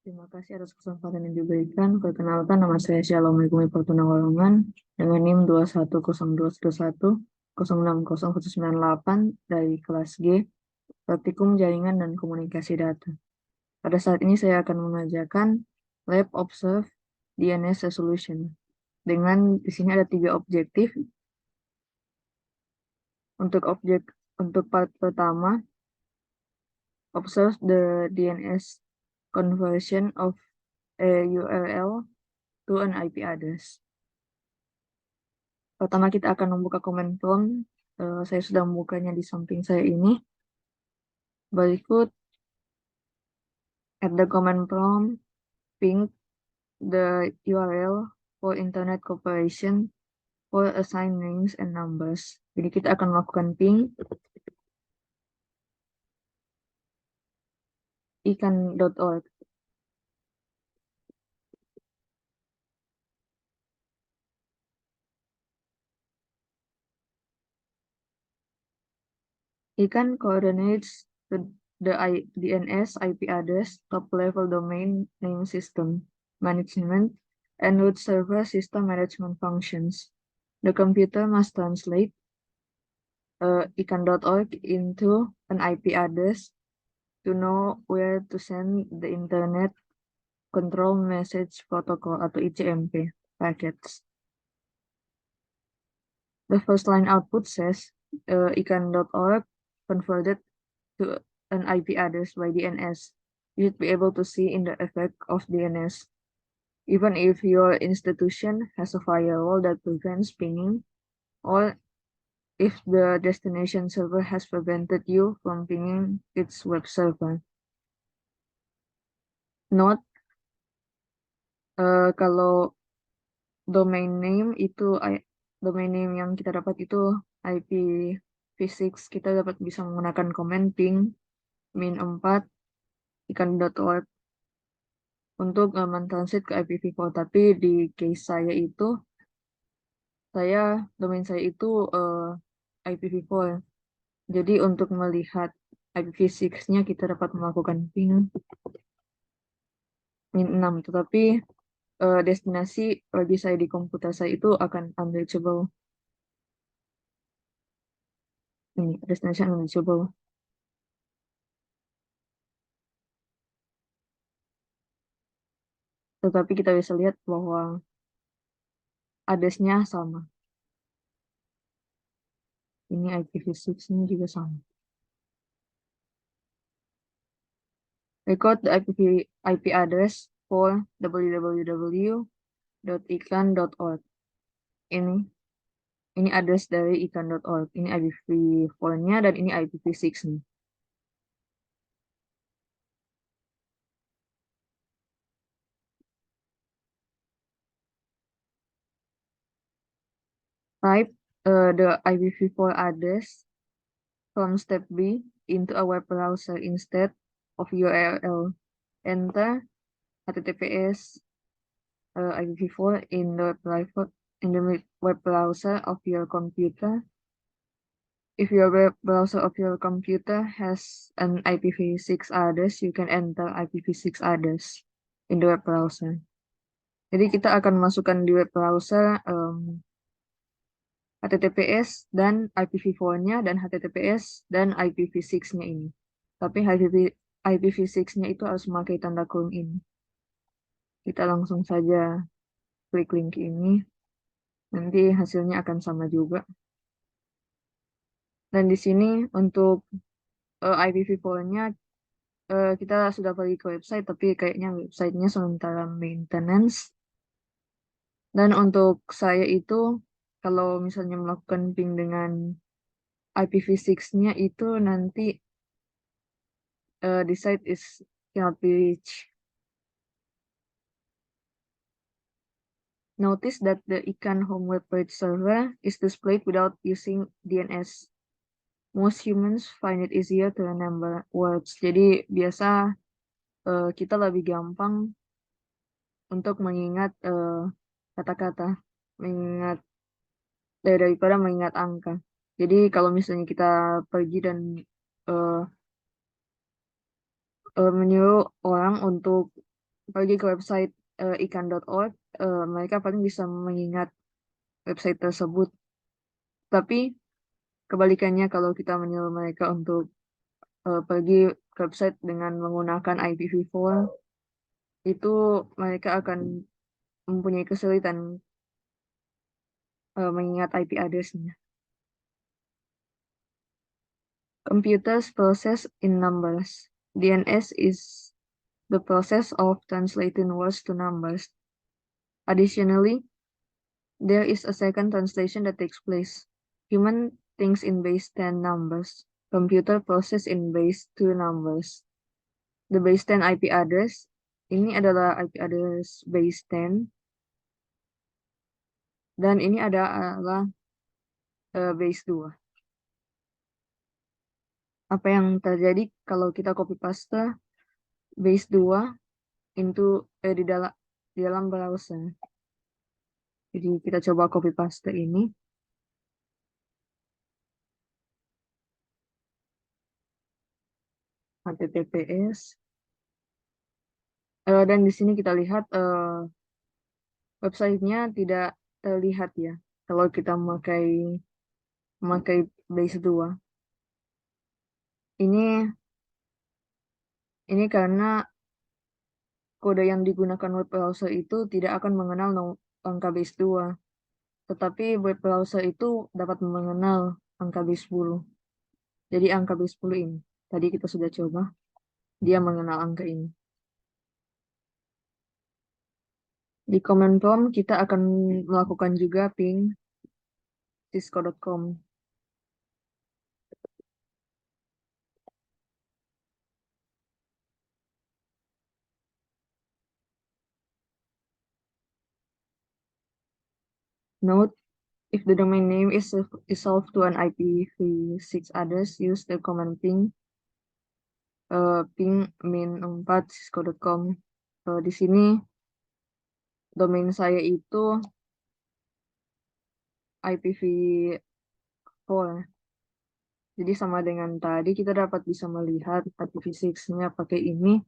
Terima kasih atas kesempatan yang diberikan. Perkenalkan, nama saya Shalom Megumi Fortuna Walongan dengan NIM 21021060098 dari kelas G, Praktikum Jaringan dan Komunikasi Data. Pada saat ini saya akan mengajarkan Lab Observe DNS Resolution. Dengan di sini ada 3 objektif. Untuk part pertama, observe the DNS conversion of a URL to an IP address. Pertama kita akan membuka command prompt. Saya sudah membukanya di samping saya ini. Berikut at the command prompt ping the URL for Internet Corporation for assigned names and numbers. Jadi kita akan melakukan ping ikan.org. Ikan coordinates the DNS IP address, top-level domain name system management, and root server system management functions. The computer must translate ikan.org into an IP address to know where to send the Internet Control Message Protocol atau ICMP packets. The first line output says ikan.org converted to an IP address by DNS. You should be able to see in the effect of DNS. Even if your institution has a firewall that prevents pinging, or if the destination server has prevented you from pinging its web server. Note, kalau domain name yang kita dapat itu IPv6, kita dapat bisa menggunakan command ping -4 ikan.org untuk mentranslate ke IPv4. Tapi di case saya itu, domain saya itu IPv4. Jadi untuk melihat IPv6-nya kita dapat melakukan ping -6. Tetapi destinasi bagi saya di komputer saya itu akan unreachable. Ini destinasi unreachable. Tetapi kita bisa lihat bahwa address-nya sama. Ini IPv6-nya juga sama. Record the IP address for www.ikan.org. Ini address dari ikan.org. Ini IPv4-nya dan ini IPv6-nya. Type the IPv4 address from step B into a web browser instead of URL. Enter https IPv4 in the web browser of your computer. If your web browser of your computer has an IPv6 address, you can enter IPv6 address in the web browser. Jadi kita akan masukkan di web browser HTTPS dan IPv4-nya dan HTTPS dan IPv6-nya ini. Tapi IPv6-nya itu harus memakai tanda kurung ini. Kita langsung saja klik link ini. Nanti hasilnya akan sama juga. Dan di sini untuk IPv4-nya kita sudah pergi ke website, tapi kayaknya websitenya sementara maintenance. Dan untuk saya itu, kalau misalnya melakukan ping dengan IPv6-nya itu nanti the site is cannot be reached. Notice that the ikan home web page server is displayed without using DNS. Most humans find it easier to remember words. Jadi biasa kita lebih gampang untuk mengingat kata-kata, mengingat daripada mengingat angka. Jadi kalau misalnya kita pergi dan menyuruh orang untuk pergi ke website ikan.org, mereka paling bisa mengingat website tersebut. Tapi kebalikannya, kalau kita menyuruh mereka untuk pergi ke website dengan menggunakan IPv4, itu mereka akan mempunyai kesulitan mengingat IP address-nya. Computers process in numbers. DNS is the process of translating words to numbers. Additionally, there is a second translation that takes place. Human thinks in base 10 numbers. Computer process in base 2 numbers. The base 10 IP address, ini adalah IP address base 10. Dan ini adalah base 2. Apa yang terjadi kalau kita copy paste base 2 di dalam browser. Jadi kita coba copy paste ini. HTTPS. Dan di sini kita lihat websitenya tidak terlihat ya kalau kita memakai base 2. Ini karena kode yang digunakan web browser itu tidak akan mengenal angka base 2. Tetapi web browser itu dapat mengenal angka base 10. Jadi angka base 10 ini. Tadi kita sudah coba. Dia mengenal angka ini. Di command prompt kita akan melakukan juga ping cisco.com. Note, if the domain name is solved to an IPv6 address, use the command ping min4 cisco.com. Di sini domain saya itu IPv4. Jadi sama dengan tadi kita dapat bisa melihat IPv6-nya pakai ini,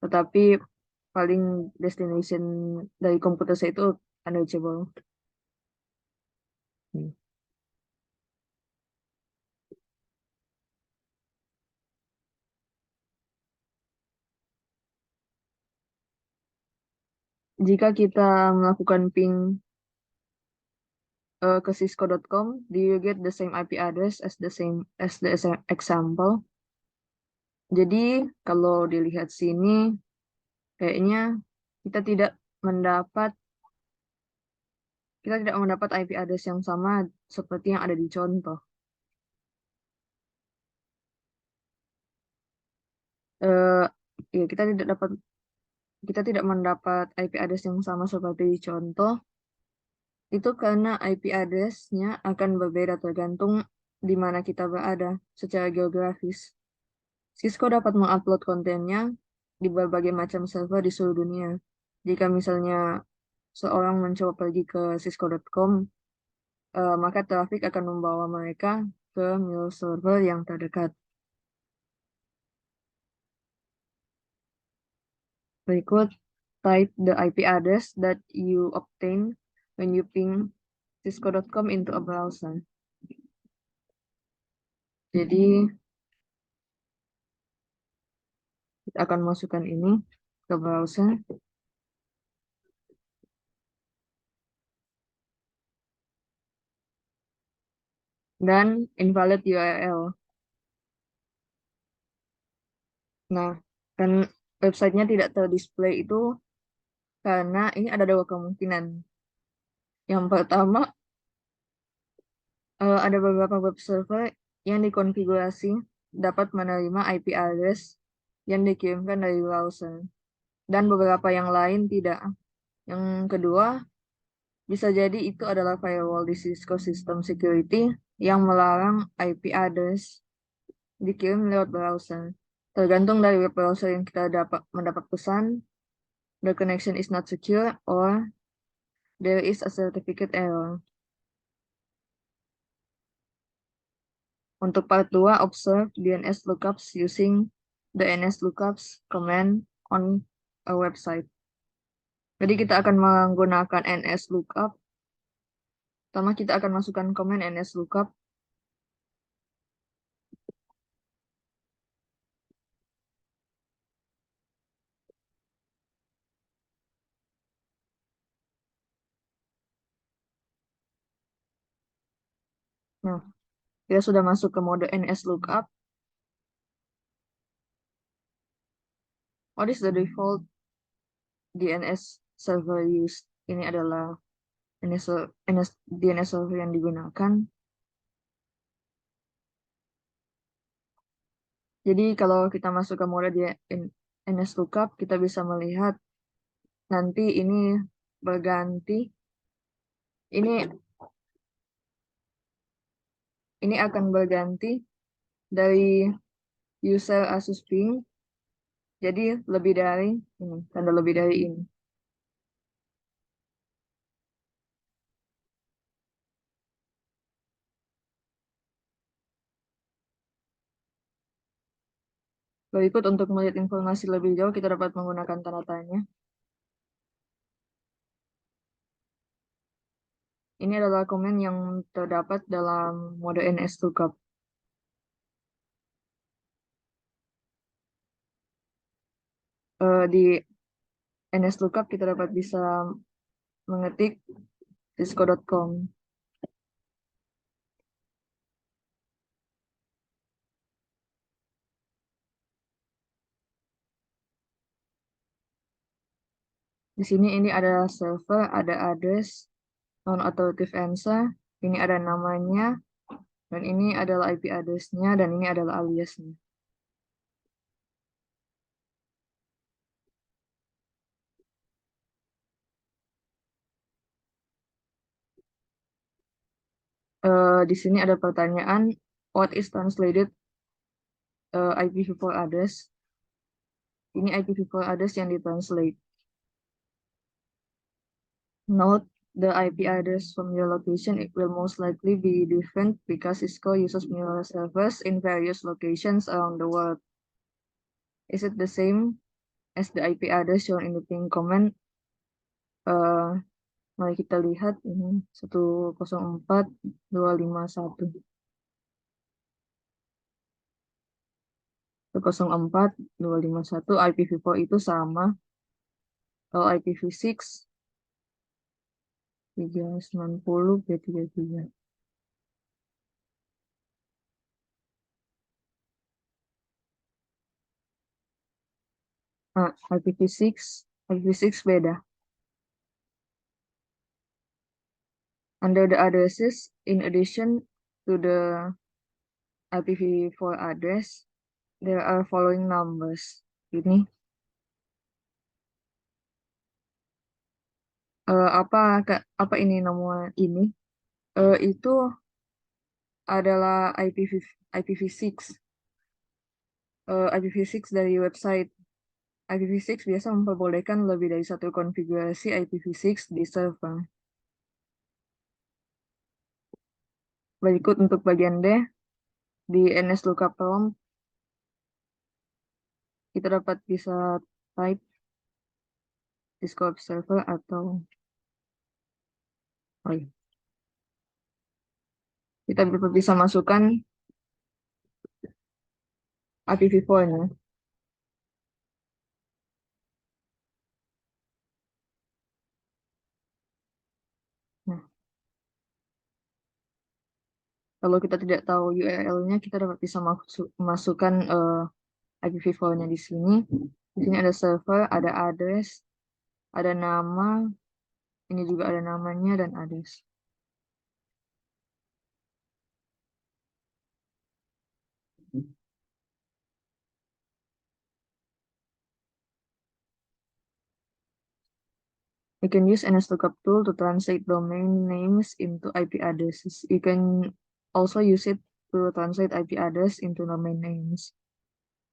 tetapi paling destination dari komputer saya itu unreachable. Jika kita melakukan ping ke cisco.com, do you get the same IP address as the example? Jadi kalau dilihat sini, kayaknya kita tidak mendapat IP address yang sama seperti yang ada di contoh. Ya, kita tidak mendapat IP address yang sama seperti di contoh. Itu karena IP address-nya akan berbeda tergantung di mana kita berada secara geografis. Cisco dapat mengupload kontennya di berbagai macam server di seluruh dunia. Jika misalnya seorang mencoba pergi ke cisco.com, maka traffic akan membawa mereka ke mail server yang terdekat. Berikut, type the IP address that you obtain when you ping cisco.com into a browser. Jadi, kita akan masukkan ini ke browser. Dan invalid URL. Nah, kan websitenya tidak terdisplay itu karena ini ada dua kemungkinan. Yang pertama, ada beberapa web server yang dikonfigurasi dapat menerima IP address yang dikirimkan dari browser, dan beberapa yang lain tidak. Yang kedua, bisa jadi itu adalah firewall di Cisco System Security yang melarang IP address dikirim lewat browser. Tergantung dari web browser yang kita mendapat pesan, the connection is not secure or there is a certificate error. Untuk part 2, observe DNS lookups using the NS lookups command on a website. Jadi kita akan menggunakan NS lookup. Pertama kita akan masukkan komen NS lookup. Nah, kita sudah masuk ke mode NS lookup. What is the default DNS server used? Ini adalah DNS server yang digunakan. Jadi kalau kita masuk ke mode DNS lookup, kita bisa melihat nanti ini berganti. Ini akan berganti dari user Asus Ping. Jadi lebih dari ini, tanda lebih dari ini. Berikut untuk melihat informasi lebih jauh, kita dapat menggunakan tanda tanya. Ini adalah komen yang terdapat dalam mode NS lookup. Di NS lookup kita dapat bisa mengetik cisco.com. Di sini ini ada server, ada address, non-authoritative answer, ini ada namanya, dan ini adalah IP address-nya, dan ini adalah aliasnya. Di sini ada pertanyaan, what is translated IPv4 address? Ini IPv4 address yang ditranslate. Note the IP address from your location, it will most likely be different because Cisco uses mirror servers in various locations around the world. Is it the same as the IP address shown in the ping comment? Mari kita lihat ini 104.251. 104.251 IPv4 itu sama. Kalau IPv6 390.333. Nah, IPv6 beda. Under the addresses, in addition to the IPv4 address, there are following numbers. Ini apa ini nama ini? Itu adalah IPv6. IPv6 dari website. IPv6 biasa memperbolehkan lebih dari satu konfigurasi IPv6 di server. Berikut untuk bagian D, di NS lookup prompt, kita dapat bisa type Cisco server atau kita bisa masukkan IPv4-nya. Nah, kalau kita tidak tahu URL-nya, kita dapat bisa masukkan IPv4-nya di sini. Di sini ada server, ada address, ada nama, ini juga ada namanya dan address. You can use NS lookup tool to translate domain names into IP addresses. You can also use it to translate IP address into domain names.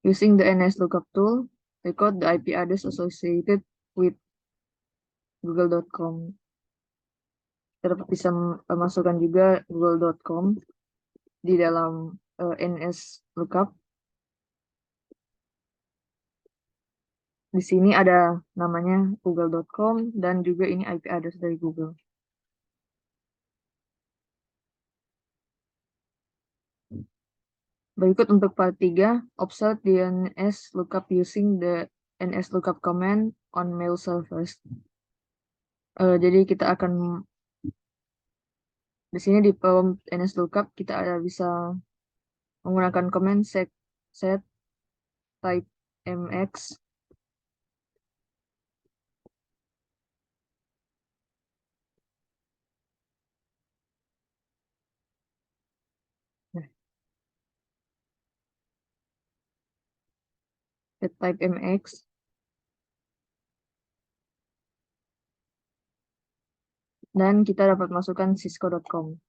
Using the NS lookup tool, record the IP address associated with google.com. Kita dapat bisa masukkan juga google.com di dalam NS lookup. Di sini ada namanya google.com dan juga ini IP address dari Google. Berikut untuk part 3, observe DNS lookup using the NS lookup command on mail servers. Jadi kita akan di sini di prompt NS lookup kita ada bisa menggunakan command set type mx nah, set type mx dan kita dapat masukkan cisco.com.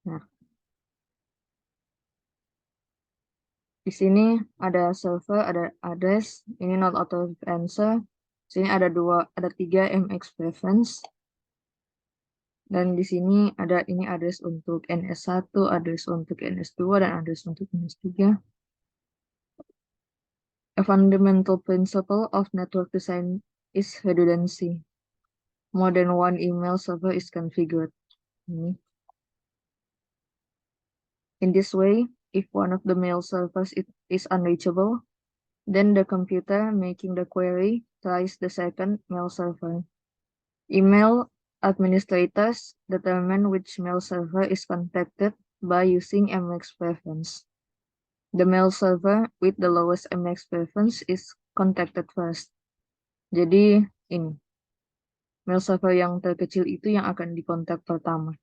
Nah, di sini ada server, ada address, ini not auto answer. Di sini ada 3 mx preference. Dan di sini ada ini address untuk NS1, address untuk NS2, dan address untuk NS3. A fundamental principle of network design is redundancy. More than one email server is configured. Ini. In this way, if one of the mail servers is unreachable, then the computer making the query tries the second mail server. Email administrators determine which mail server is contacted by using MX preference. The mail server with the lowest MX preference is contacted first. Jadi ini, mail server yang terkecil itu yang akan dikontak pertama.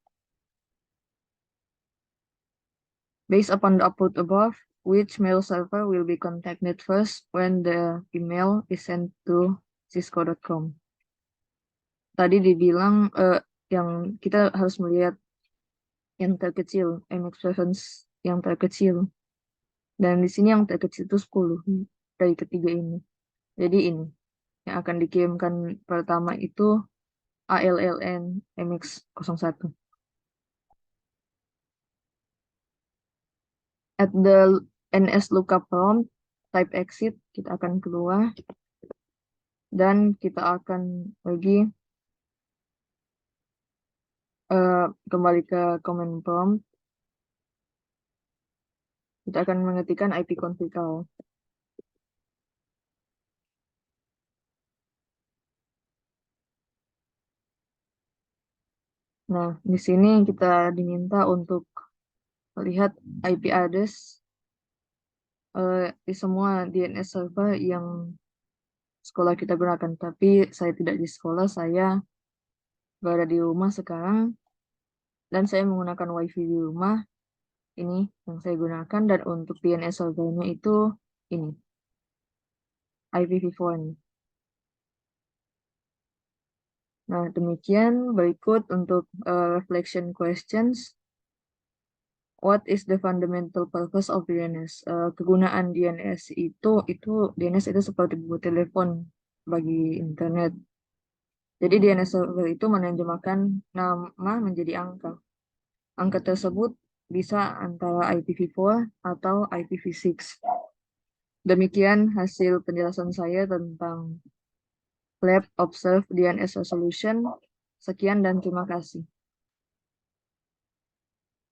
Based upon the output above, which mail server will be contacted first when the email is sent to cisco.com. Tadi dibilang yang kita harus melihat yang terkecil, MX preference yang terkecil. Dan di sini yang terkecil itu 10 dari ketiga ini. Jadi ini yang akan dikirimkan pertama itu ALLN MX01. At the NS lookup prompt, type exit, kita akan keluar. Dan kita akan pergi kembali ke command prompt. Kita akan mengetikkan ipconfig.all. Nah, di sini kita diminta untuk melihat IP address di semua DNS server yang sekolah kita gunakan. Tapi saya tidak di sekolah, saya berada di rumah sekarang dan saya menggunakan WiFi di rumah. Ini yang saya gunakan, dan untuk DNS servernya itu ini IPv4 ini. Nah, demikian. Berikut untuk reflection questions. What is the fundamental purpose of DNS? Kegunaan DNS itu DNS itu seperti buku telepon bagi internet. Jadi DNS server itu menerjemahkan nama menjadi angka. Angka tersebut bisa antara IPv4 atau IPv6. Demikian hasil penjelasan saya tentang Lab Observe DNS Resolution. Sekian dan terima kasih.